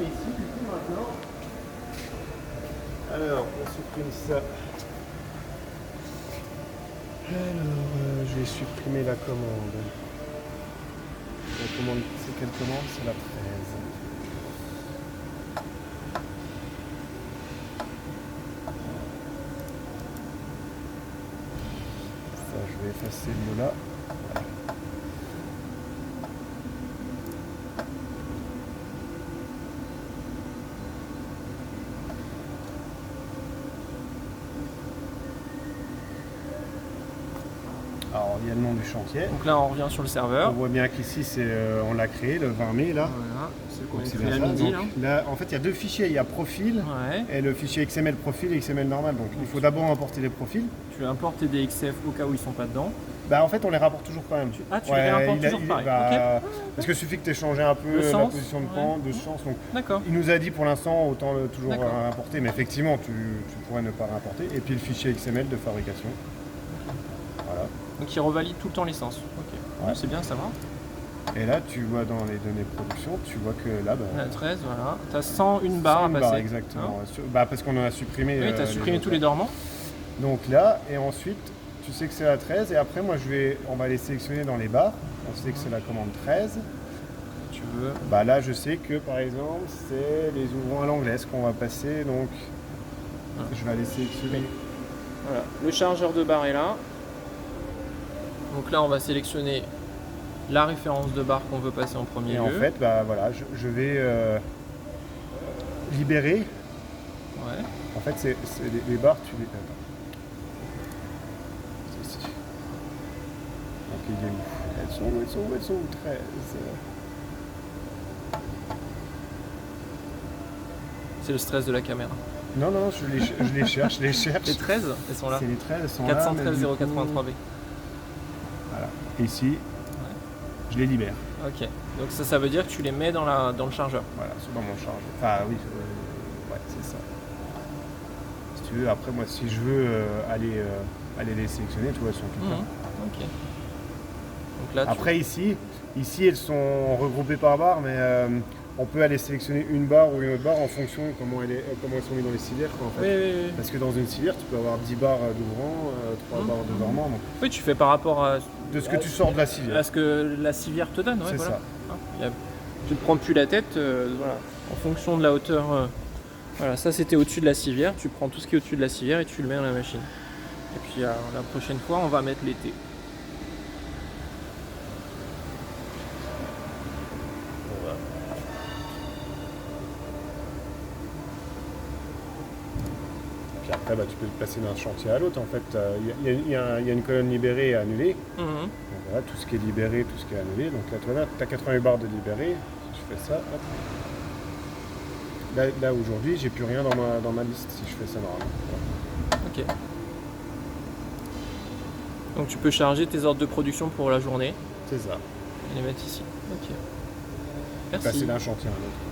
mais ici, du coup, maintenant. Alors, on supprime ça. Alors, je vais supprimer la commande. La commande, c'est quelle commande? C'est la 13. Ça, je vais effacer le mot là. Alors, il y a le nom du chantier. Donc là, on revient sur le On serveur. voit bien qu'ici, on l'a créé le 20 mai là. Voilà, c'est qu'on Donc, a c'est créé bien à ça. midi. Donc, là, en fait, il y a deux fichiers. Il y a profil Ouais. et le fichier XML profil et XML normal. Donc, il faut d'abord importer les profils. Tu importes tes DXF au cas où ils sont pas dedans. Bah, en fait, on les rapporte toujours quand même. Tu les réimportes toujours pareil. Ok. Parce que suffit que tu aies changé un peu Le la sens, position de ouais. pan, de sens. Donc, D'accord. il nous a dit pour l'instant, autant toujours D'accord. importer. Mais effectivement, tu pourrais ne pas réimporter. Et puis le fichier XML de fabrication. Voilà. Donc il revalide tout le temps l'essence. Ok. Ouais. C'est bien à savoir. Et là, tu vois dans les données de production, tu vois que là, La 13, voilà. Tu as 101 barres à 101 passer. barres, exactement. Parce qu'on en a supprimé. Oui, tu as supprimé tous les dormants. Donc là, et ensuite, tu sais que c'est la 13. Et après, moi, on va les sélectionner dans les barres. On sait que c'est la commande 13. Tu veux. Bah là, je sais que, par exemple, c'est les ouvrants à l'anglaise qu'on va passer. Donc, je vais aller sélectionner. Voilà. Le chargeur de barre est là. Donc là, on va sélectionner la référence de barre qu'on veut passer en premier Et lieu. en fait, bah voilà, je vais libérer. Ouais. En fait, c'est les barres, tu les. Attends. C'est ici. Donc, il est où? Elles sont où 13. C'est le stress de la caméra. Non, je les cherche. Les 13, elles sont là. C'est les 13, elles sont là. 413 mais du coup, 083B. Voilà. Ici, je les libère. Ok. Donc ça veut dire que tu les mets dans le chargeur. Voilà, c'est dans mon chargeur. Enfin, oui, ouais, c'est ça. Si tu veux, après, moi, si je veux aller les sélectionner, tu vois, elles sont toutes là. Ok. Donc là, Après, ici, elles sont regroupées par barre, mais on peut aller sélectionner une barre ou une autre barre en fonction de comment elles sont mises dans les civières. Quoi, en fait. Oui. Parce que dans une civière, tu peux avoir 10 barres d'ouvrant, 3 barres de dormant. Donc, Oui, tu fais par rapport à de ce que tu sors de la civière. ce que la civière te donne. Ouais, C'est voilà. ça. Tu ne te prends plus la tête. Voilà. En fonction de la hauteur. Voilà, ça c'était au-dessus de la civière. Tu prends tout ce qui est au-dessus de la civière et tu le mets dans la machine. Et puis la prochaine fois, on va mettre l'été. Puis après, tu peux te passer d'un chantier à l'autre. En fait, il y a une colonne libérée et annulée. Donc voilà, tout ce qui est libéré, tout ce qui est annulé. Donc là, tu vois, tu as 80 barres de libéré. Si je fais ça, hop. Là aujourd'hui, j'ai plus rien dans ma liste si je fais ça normalement. Voilà. Ok. Donc tu peux charger tes ordres de production pour la journée C'est ça. et les mettre ici. Ok. Passer Merci. d'un chantier à l'autre.